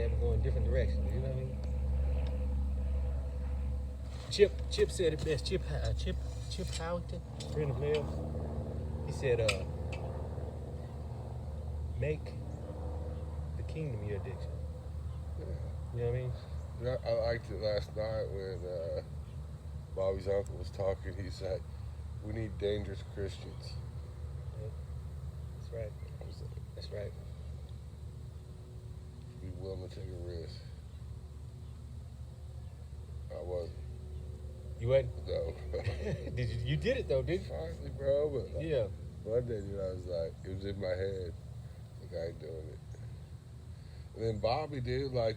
have it going different directions. You know what I mean? Chip said it best. Chip Howington, friend of Lev's. He said, make the kingdom your addiction. You know what I mean? Yeah, I liked it last night when Bobby's uncle was talking. He said, "We need dangerous Christians." Yeah. That's right. That's right. Be willing to take a risk. I wasn't. You wasn't? No. Did you did it though, didn't you? Finally, bro. But Yeah. one day, dude, I was like, it was in my head. Like, I ain't doing it. And then Bobby, dude, like,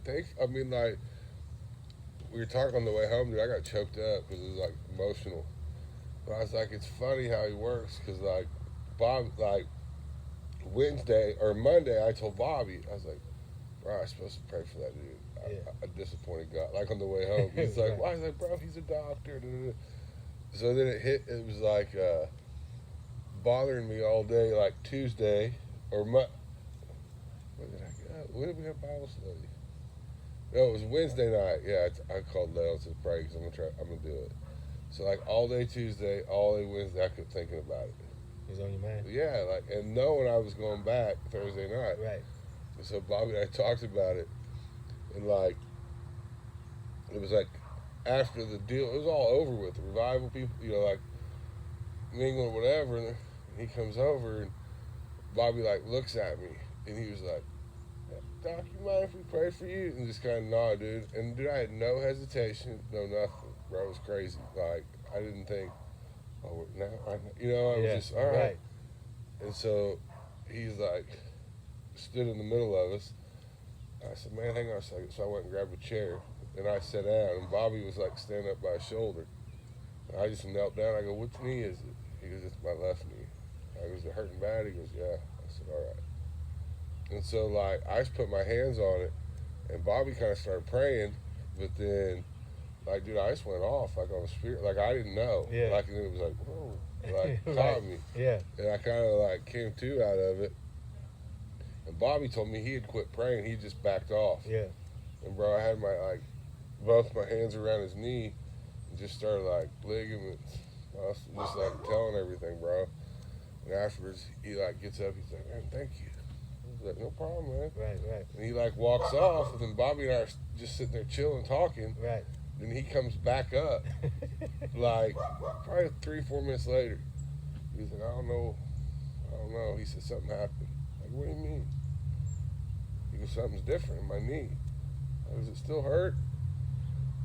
we were talking on the way home, dude. I got choked up because it was like emotional. But I was like, it's funny how he works because, like, Wednesday or Monday, I told Bobby, I was like, bro, I'm supposed to pray for that dude. Yeah. I disappointed God. Like on the way home, he's like, why? I was like, bro, he's a doctor. So then it was like bothering me all day, like Tuesday or where did I go? When did we have Bible study? No, it was Wednesday night. Yeah, I called Leo and said, pray because I'm gonna do it. So like all day Tuesday, all day Wednesday, I kept thinking about it. It was on your mind? Yeah, like, and knowing I was going back Thursday night. Right. And so Bobby and I talked about it, and like, it was like after the deal, it was all over with. The revival people, like mingling or whatever, and he comes over, and Bobby like looks at me, and he was like, Doc, you mind if we pray for you? And just kind of nodded, dude. And dude, I had no hesitation, no nothing, bro. It was crazy. Like, I didn't think, oh, now, I was just, all right. And so he's like, stood in the middle of us. I said, man, hang on a second. So I went and grabbed a chair, and I sat down, and Bobby was like standing up by his shoulder. And I just knelt down. I go, which knee is it? He goes, it's my left knee. I goes, is it hurting bad? He goes, yeah. I said, all right. And so, like, I just put my hands on it, and Bobby kind of started praying, but then, like, dude, I just went off, like, on the spirit. Like, I didn't know. Yeah. Like, and then it was like, whoa, like, Right. caught me. Yeah. And I kind of, like, came to out of it. And Bobby told me he had quit praying. He just backed off. Yeah. And, bro, I had both my hands around his knee and just started, like, ligaments. I was just, like, telling everything, bro. And afterwards, he, like, gets up. He's like, man, thank you. Like, no problem, man. Right. And he like walks off, and then Bobby and I are just sitting there chilling, talking. Right. Then he comes back up, like probably 3-4 minutes later. He's like, I don't know. He said something happened. Like, what do you mean? He goes, something's different in my knee. I go, does it still hurt?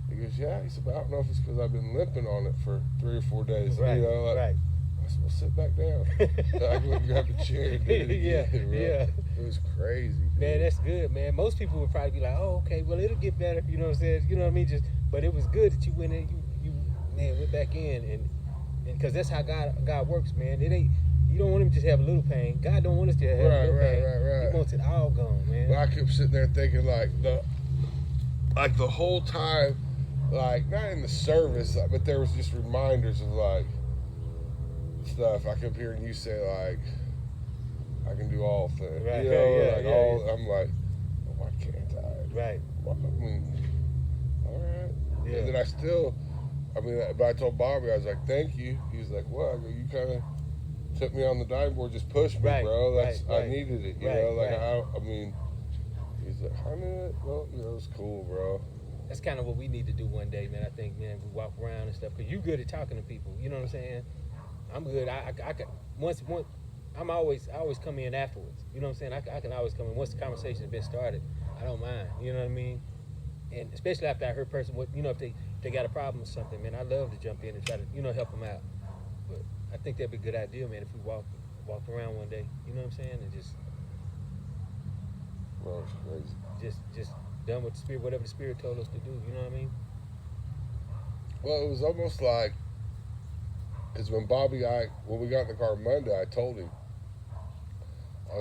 He goes, yeah. He said, but I don't know if it's because I've been limping on it for 3 or 4 days. Right. Right. I said, well, sit back down. So I went and grabbed a chair and did it again, yeah. It was crazy, dude. Man, that's good, man. Most people would probably be like, oh, okay, well, it'll get better. You know what I'm saying? You know what I mean? But it was good that you went in, you went back in, and because that's how God works, man. It ain't, you don't want him to just have a little pain. God don't want us to have a little pain. Right. He wants it all gone, man. But I kept sitting there thinking, like the whole time, like, not in the service, but there was just reminders of, like, stuff. I kept hearing you say, like, I can do all things. Right. I'm like, well, why can't I? Right. Well, I mean, all right. Yeah. And then but I told Bobby, I was like, thank you. He was like, what? I go, you kind of took me on the diving board, just pushed me, bro. I needed it, you know? Like, he's like, I knew it. Well, it's cool, bro. That's kind of what we need to do one day, man. I think, man, we walk around and stuff, because you're good at talking to people. You know what I'm saying? I'm good. I can once I always come in afterwards. You know what I'm saying? I can always come in once the conversation has been started. I don't mind. You know what I mean? And especially after I heard if they got a problem or something, man, I love to jump in and try to help them out. But I think that'd be a good idea, man, if we walked around one day. You know what I'm saying? And just Bro, it's crazy. Just done what the spirit, whatever the spirit told us to do. You know what I mean? Well, it was almost like, because when we got in the car Monday, I told him, I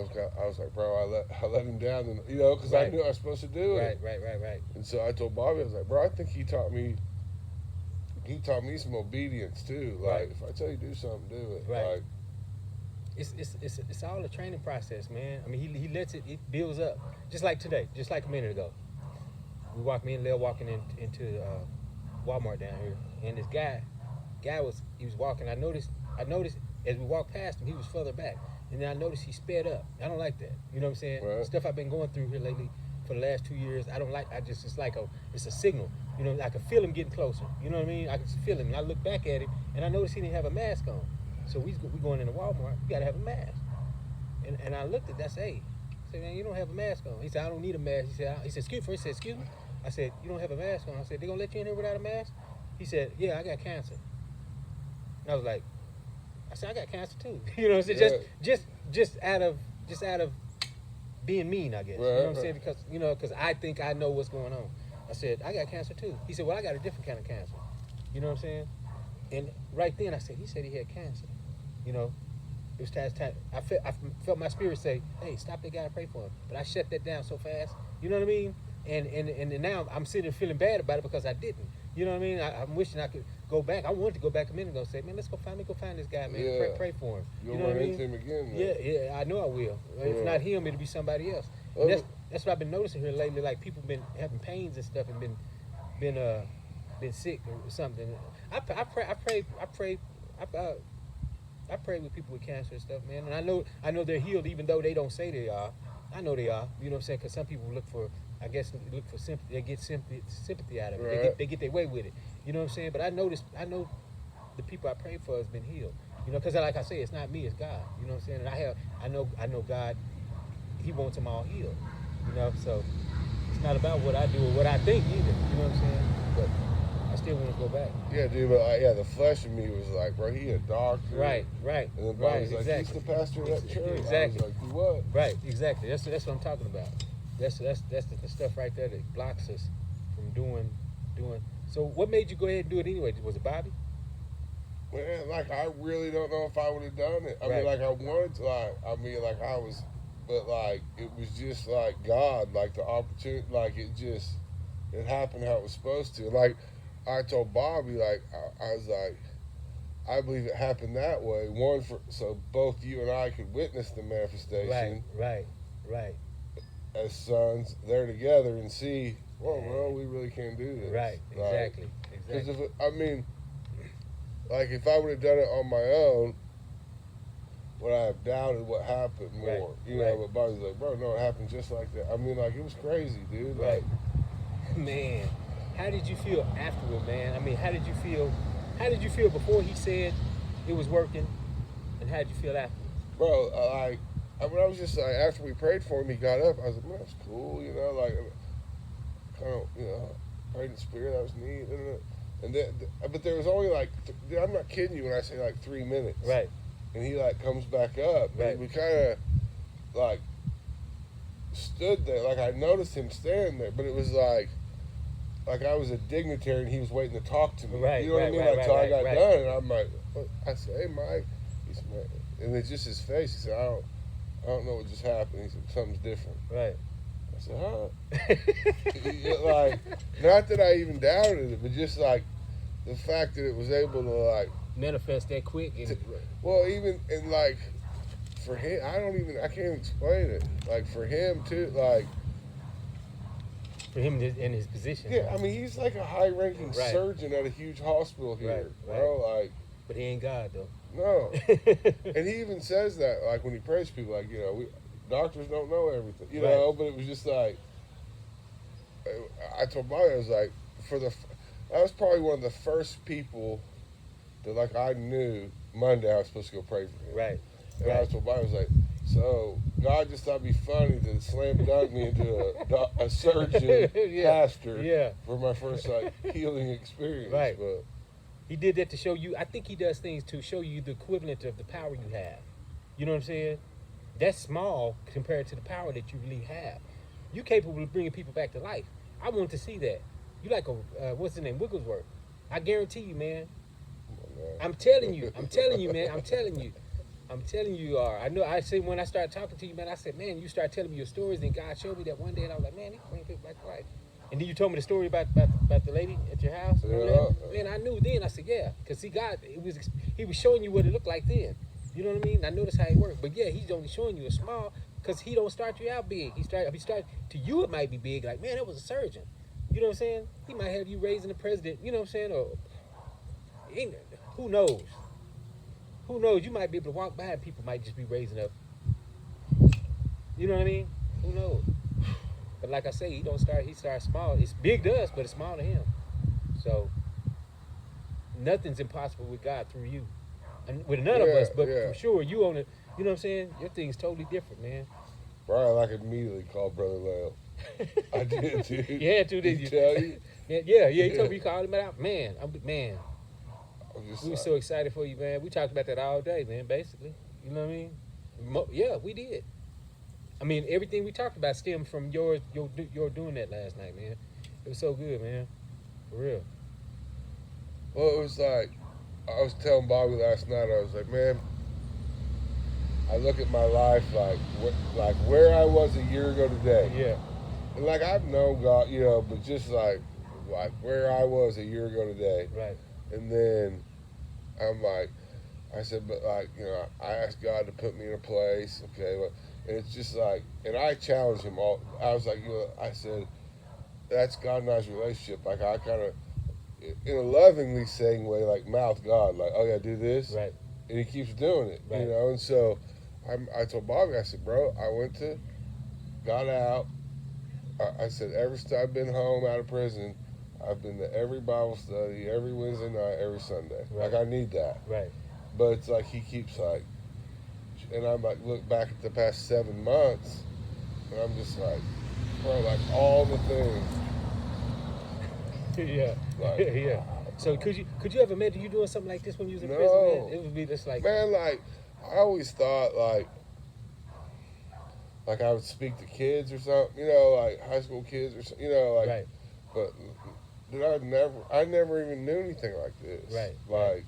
was like, bro, I let him down, and because I knew I was supposed to do it. Right. And so I told Bobby, I was like, bro, I think he taught me some obedience too. Like, if I tell you to do something, do it. Right. Like, it's all a training process, man. I mean, he lets it builds up, just like today, just like a minute ago. me and Lil walking into Walmart down here, and this guy was walking. I noticed as we walked past him, he was further back, and then I noticed he sped up. I don't like that. You know what I'm saying? Right. Stuff I've been going through here lately for the last 2 years. I don't like. It's a signal. You know, I can feel him getting closer. You know what I mean? I can feel him, and I look back at him, and I noticed he didn't have a mask on. So we going into Walmart. We gotta have a mask. And I looked at that. I said, hey, man, you don't have a mask on. He said, I don't need a mask. He said, excuse me. He said, excuse me. I said, you don't have a mask on. I said, they gonna let you in here without a mask? He said, yeah, I got cancer. And I was like, I said, I got cancer too. You know what I'm saying? Yeah. Just out of being mean, I guess. Right, you know what I'm saying? Because I think I know what's going on. I said, I got cancer too. He said, well, I got a different kind of cancer. You know what I'm saying? And right then he said he had cancer. You know, it was time. I felt my spirit say, hey, stop that guy and pray for him. But I shut that down so fast. You know what I mean? And now I'm sitting there feeling bad about it because I didn't. You know what I mean? I'm wishing I could go back. I wanted to go back a minute ago and say, man, let's go find this guy, man. Yeah. Pray for him. You'll you know what I run mean? into him again, man. Yeah, I know I will. If not him, it'll be somebody else. And that's what I've been noticing here lately. Like people been having pains and stuff and been sick or something. I pray with people with cancer and stuff, man. And I know they're healed, even though they don't say they are. I know they are. You know what I'm saying? Because some people look for sympathy. They get sympathy out of it. Right. They get their way with it. You know what I'm saying? But I know the people I pray for has been healed. You know, because like I say, it's not me, it's God. You know what I'm saying? And I know God. He wants them all healed. You know, so it's not about what I do or what I think either. You know what I'm saying? But I still want to go back. Yeah, dude, but the flesh in me was like, bro, he a doctor. Right. And then Bobby's like, exactly. he's the pastor of that church. Exactly. I was like, you what? Right, exactly. That's what I'm talking about. That's the stuff right there that blocks us from doing. So what made you go ahead and do it anyway? Was it Bobby? Man, like, I really don't know if I would have done it. I Right. mean, like, I wanted to, but, like, it was just, like, God, like, the opportunity, like, it happened how it was supposed to. Like, I told Bobby, like, I was like, I believe it happened that way. So both you and I could witness the manifestation. Right. As sons, there together and see, well, bro, we really can't do this. Right, exactly. Because if I would have done it on my own, would I have doubted what happened more? Right, You know, right. but Bobby's like, bro, no, it happened just like that. I mean, like, it was crazy, dude. Like, Man, how did you feel afterward, man? I mean, how did you feel before he said it was working, and how did you feel afterwards? bro, I was just like, after we prayed for him, he got up. I was like, man, that's cool, you know, like, kind of, you know, prayed in the spirit, that was neat. And then, but there was only like, I'm not kidding you when I say like 3 minutes. Right. And he like comes back up. Right. And we kind of like stood there. Like I noticed him standing there, but it was like I was a dignitary and he was waiting to talk to me. Right, You know what I mean? right, Like, so I right, got right. done and I'm like, I said, hey, Mike. He said, man. And it's just his face. He said, I don't know what just happened. He said, something's different. Right. I said, huh? Like, not that I even doubted it, but just like the fact that it was able to like Manifest that quick. And, well, even and like for him, I can't explain it. Like for him too, like for him in his position. yeah, I mean he's like a high-ranking Right. surgeon at a huge hospital here, Right, bro. Like But he ain't God though. no, and he even says that like when he prays for people, like you know, doctors don't know everything, you Right. know. But it was just like I told Maya, I was like, I was probably one of the first people that like I knew Monday I was supposed to go pray for him. Right. And I told Maya, I was like, so God just thought it'd be funny to slam dunk me into a surgeon pastor for my first like healing experience. Right. But He did that to show you. I think he does things to show you the equivalent of the power you have. You know what I'm saying? That's small compared to the power that you really have. You're capable of bringing people back to life. I want to see that. You like a what's his name, Wigglesworth. I guarantee you, man. I'm telling you, man. I'm telling you, you are. I know. I said when I started talking to you, man, I said, man, you start telling me your stories, and God showed me that one day, and I was like, man, he can bring people back to life. And then you told me the story about the lady at your house. Yeah. Man, I knew then. I said, yeah, because see, God, he was showing you what it looked like then. You know what I mean? I noticed how it worked. But yeah, he's only showing you a small, because he don't start you out big. He start to you, it might be big. Like, man, that was a surgeon. You know what I'm saying? He might have you raising the president. You know what I'm saying? Or who knows? Who knows? You might be able to walk by and people might just be raising up. You know what I mean? Who knows? But like I say, he starts small. It's big to us, but it's small to him. So nothing's impossible with God through you. And with none of us, but for sure you on it. You know what I'm saying? Your thing's totally different, man. Brian, like, immediately called Brother Lyle. I did, dude. Yeah, dude. Did you tell you? Yeah. He told me he called him out. Man, man. We were so excited for you, man. We talked about that all day, man. Basically, you know what I mean? Yeah, we did. I mean, everything we talked about stemmed from your doing that last night, man. It was so good, man. For real. Well, it was like, I was telling Bobby last night, I was like, man, I look at my life like where I was a year ago today. Yeah. And like, I've known God, you know, but just like where I was a year ago today. Right. And then I'm like, I said, but like, you know, I asked God to put me in a place, okay, and it's just like, and I challenged him all. I was like, you know, I said, that's God and I's relationship. Like, I kind of, in a lovingly saying way, like, mouth God, like, oh yeah, do this, right, and he keeps doing it, right. You know. And so I told Bobby, I said, bro, got out. I said, ever since I've been home out of prison, I've been to every Bible study, every Wednesday night, every Sunday. Right. Like, I need that. Right. But it's like he keeps like, and I'm like, look back at the past 7 months, and I'm just like, bro, like all the things. Yeah. Like, yeah. So could you ever imagine you doing something like this when you was in no. prison, man? It would be just like, man, like I always thought like I would speak to kids or something, you know, like high school kids or something, you know, like. Right. But dude, I never even knew anything like this. Right. Like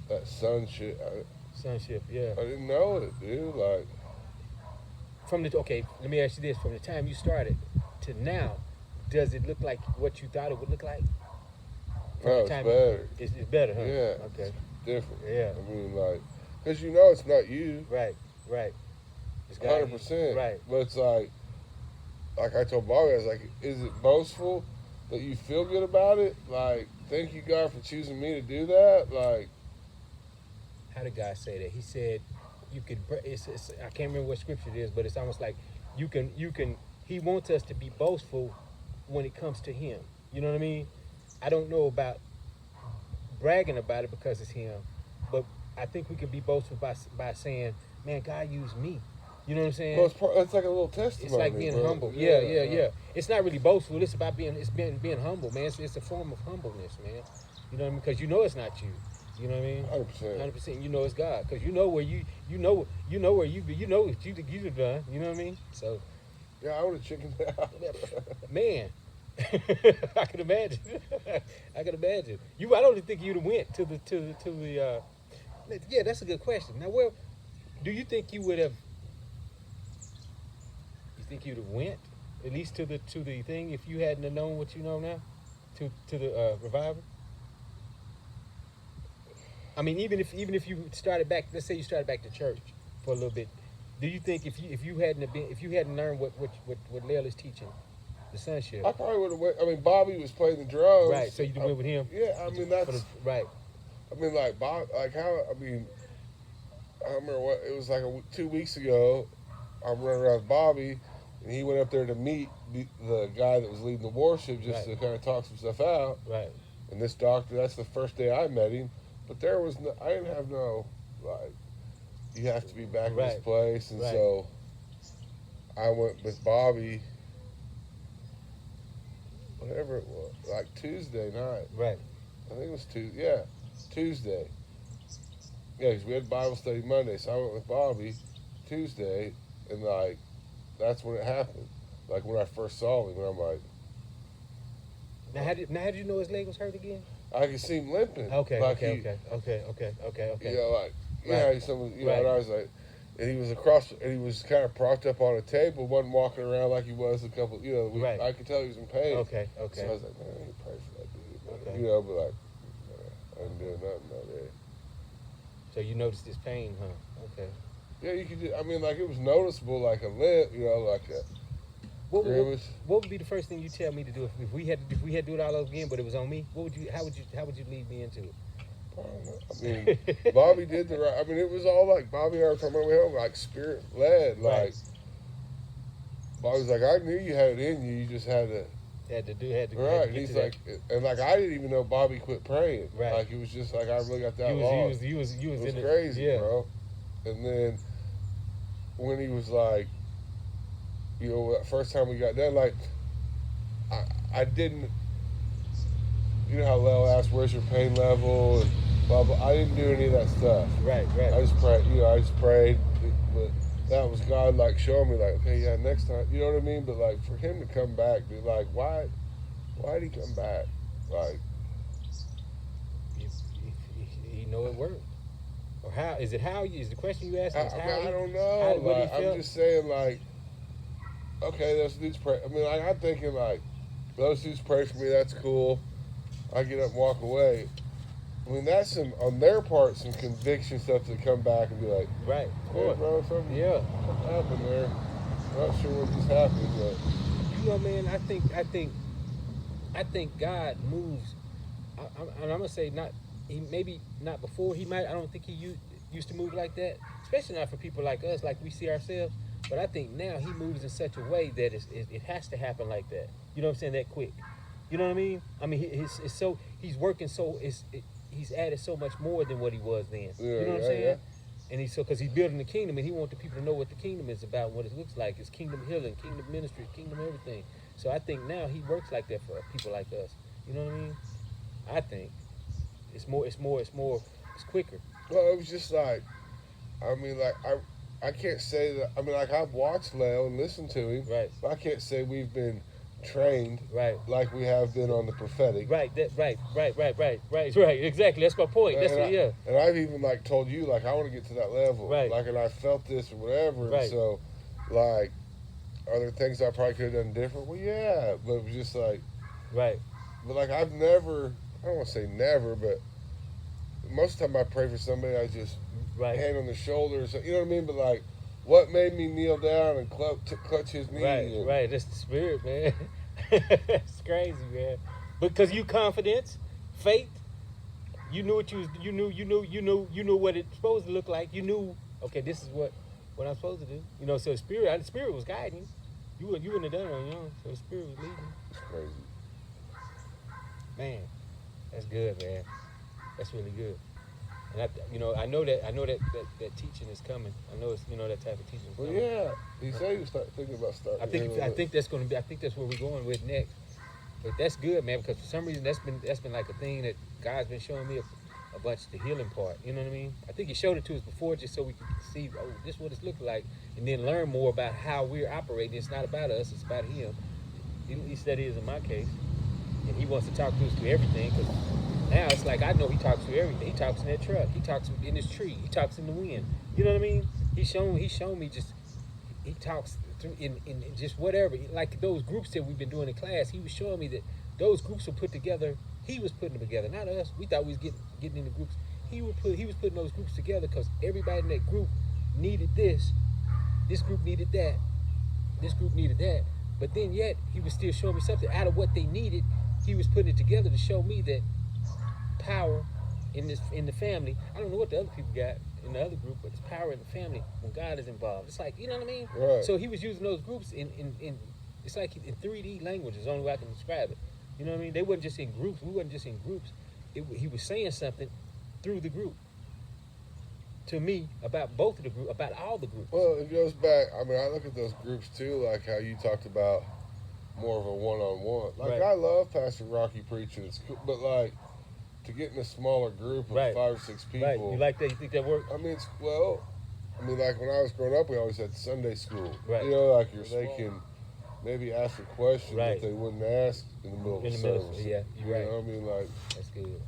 that sonship. Sonship, yeah. I didn't know it, dude. Like okay, let me ask you this: from the time you started to now, does it look like what you thought it would look like? No, it's better. It's better, huh? Yeah. Okay. It's different. Yeah. I mean, like, because you know it's not you. Right. It's 100%. Right. But it's like I told Bobby, I was like, is it boastful that you feel good about it? Like, thank you, God, for choosing me to do that? Like, how did God say that? He said, you could, I can't remember what scripture it is, but it's almost like you can, he wants us to be boastful when it comes to him. You know what I mean? I don't know about bragging about it because it's him, but I think we can be boastful by saying, man, God used me. You know what I'm saying? Well, it's like a little testimony. It's like being humble. Yeah. It's not really boastful. It's about being humble, man. It's a form of humbleness, man. You know what I mean? Because you know it's not you. You know what I mean? 100%. 100%. You know it's God, because you know where you know what you you've done. You know what I mean? So. Yeah, I would have chickened out. Man, I can imagine. I can imagine. I don't think you'd have went to the. Yeah, that's a good question. Now, well, do you think you would have? You think you'd have went at least to the thing if you hadn't have known what you know now, to the revival? I mean, even if you started back, let's say you started back to church for a little bit, do you think if you hadn't learned what Lael is teaching, the sonship, I probably would have went. I mean, Bobby was playing the drums, right? So you went with him. Yeah, I mean that's right. I mean, like Bob, like how I mean, I don't remember what it was like 2 weeks ago. I'm running around with Bobby, and he went up there to meet the guy that was leading the worship just to kind of talk some stuff out. Right. And this doctor, that's the first day I met him. But there was no, I didn't have no, like, you have to be back in this place. And so I went with Bobby, whatever it was, like Tuesday night. Right. I think it was Tuesday. Yeah, because we had Bible study Monday. So I went with Bobby Tuesday, and, like, that's when it happened. Like, when I first saw him, and I'm like. Now, how did you know his leg was hurt again? I could see him limping. Okay. Like Okay. You know, like, you know, and I was like, and he was and he was kind of propped up on a table, wasn't walking around like he was a couple, you know, I could tell he was in pain. Okay. So I was like, man, I need to pray for that dude. Okay. You know, but like, I didn't do nothing that day. So you noticed his pain, huh? Okay. Yeah, you could, I mean, like, it was noticeable, like a limp, you know, like What, what, Grimace. what would be the first thing you tell me to do if we had to do it all over again, but it was on me? What would you? How would you lead me into it? I don't know. I mean, Bobby did the right. I mean, it was all like Bobby and I were talking about, like spirit led. Like Right. Bobby's like, I knew you had it in you. You just had to. Had to Right. get And he's to like, and like I didn't even know Bobby quit praying. Right. Like it was just like I really got that that. lost. You was It was in crazy, yeah. bro. And then when he was like, you know, that first time we got done, like I didn't. You know how Lel asked, "Where's your pain level?" and blah blah. I didn't do any of that stuff. Right. I just prayed. You know, I just prayed. But that was God, like showing me, like, okay, yeah, next time. You know what I mean? But like for him to come back, be like, why did he come back? Like, You know it worked. Or how is it? How is the question you asked? I don't know. Like, I'm just saying, like, okay, those dudes pray. I mean, like, I'm thinking, like, those dudes pray for me. That's cool. I get up and walk away. I mean, that's some on their part, some conviction stuff to come back and be like, right, hey, bro, something happened there. I'm not sure what just happened, but you know, man, I think God moves. And I'm gonna say maybe not before he might. I don't think he used to move like that, especially not for people like us, like we see ourselves. But I think now he moves in such a way that it has to happen like that. You know what I'm saying? That quick. You know what I mean? I mean, he's working so he's added so much more than what he was then. Yeah, you know what I'm yeah, saying? yeah. And because he's building the kingdom, and he wants the people to know what the kingdom is about, what it looks like. It's kingdom healing, kingdom ministry, kingdom everything. So I think now he works like that for people like us. You know what I mean? I think it's quicker. well, it was just like, I mean, like I can't say that. I mean, like I've watched Leo and listened to him, Right. but I can't say we've been trained Right. like we have been on the prophetic. Right. Right. Exactly. That's my point. That's what. Yeah. And I've even like told you like I want to get to that level. Right. Like, and I felt this or whatever. Right. And so, like, are there things I probably could have done different? Well, yeah, but it was just like, Right. but like I've never. I don't want to say never, but most of the time I pray for somebody, I just Right. hand on the shoulder. So, you know what I mean? But like, what made me kneel down and clutch his knee? Right. And, Right. That's the spirit, man. It's crazy, man. Because you confidence, faith. You knew what you knew what it's supposed to look like. You knew, okay, this is what I'm supposed to do. You know, so the spirit was guiding you. You wouldn't have done it on your own. So the spirit was leading. It's crazy. Man, that's good, man. That's really good. And I know that teaching is coming. I know it's that type of teaching is Well, coming. yeah, he said he was thinking about starting. I think that's where we're going with next. But that's good, man, because for some reason that's been like a thing that God's been showing me a bunch of the healing part. You know what I mean? I think he showed it to us before just so we could see, oh, this is what it's looking like, and then learn more about how we're operating. It's not about us, it's about him. At least that is in my case. And he wants to talk to us through everything, because now it's like I know he talks through everything. He talks in that truck. He talks in his tree. He talks in the wind. You know what I mean? He's shown me just, he talks through in just whatever. Like those groups that we've been doing in class, he was showing me that those groups were put together. He was putting them together, not us. We thought we was getting in the groups. He was putting those groups together because everybody in that group needed this. This group needed that. This group needed that. But then yet he was still showing me something out of what they needed. He was putting it together to show me that power in the family. I don't know what the other people got in the other group, but it's power in the family when God is involved. It's like, you know what I mean? Right. So he was using those groups in it's like in 3D language is the only way I can describe it. You know what I mean? They wasn't just in groups. We wasn't just in groups. He was saying something through the group to me about both of the group, about all the groups. Well, it goes back. I mean, I look at those groups too, like how you talked about more of a one-on-one. Like, Right. I love Pastor Rocky preaching, it's cool, but like to get in a smaller group of Right. 5 or 6 people. Right. You like that? You think that worked? I mean, like when I was growing up, we always had Sunday school. Right. You know, like they can maybe ask a question Right. that they wouldn't ask in the middle of In the the middle, service. yeah, you're right. You know what I mean? Like, That's good.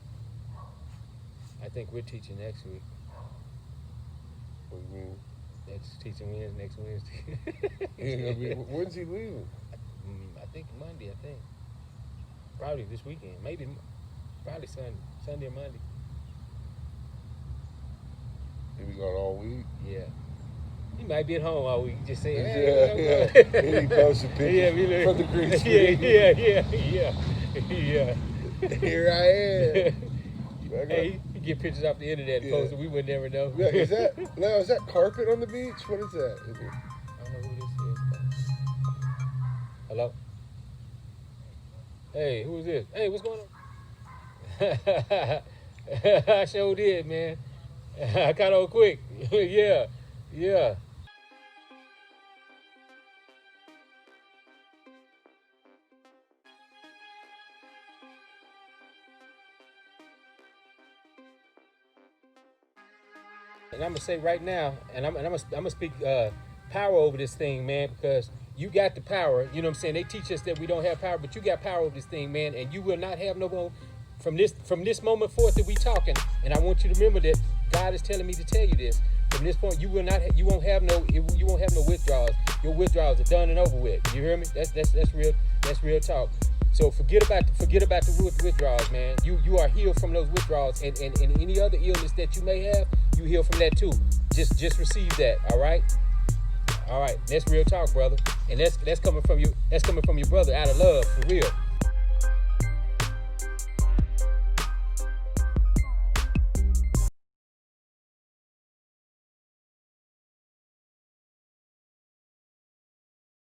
I think we're teaching next week. what do you mean? Next teaching next Wednesday. When's he leaving? I think Monday. I think probably this weekend. Maybe probably Sunday or Monday. He be gone all week. Yeah. He might be at home all week. Just say, Yeah, hey, yeah. And he posted pictures yeah, we look- from the green yeah, screen. yeah. Here I am. Hey, you get pictures off the internet and post it. We would never know. Yeah, is that carpet on the beach? What is that? I don't know who this is. Hello? Hey, who is this? Hey, what's going on? I sure did, man. I got on quick. Yeah. And I'm gonna say right now, and I'm gonna speak power over this thing, man, because you got the power. You know what I'm saying? They teach us that we don't have power, but you got power over this thing, man, and you will not have no more from this moment forth that we talking. And I want you to remember that God is telling me to tell you this. From this point, you won't have no withdrawals. Your withdrawals are done and over with. You hear me? That's real talk. So forget about the withdrawals, man. You are healed from those withdrawals, and any other illness that you may have, you heal from that too. Just receive that. All right. That's real talk, brother. And that's coming from you. That's coming from your brother out of love, for real.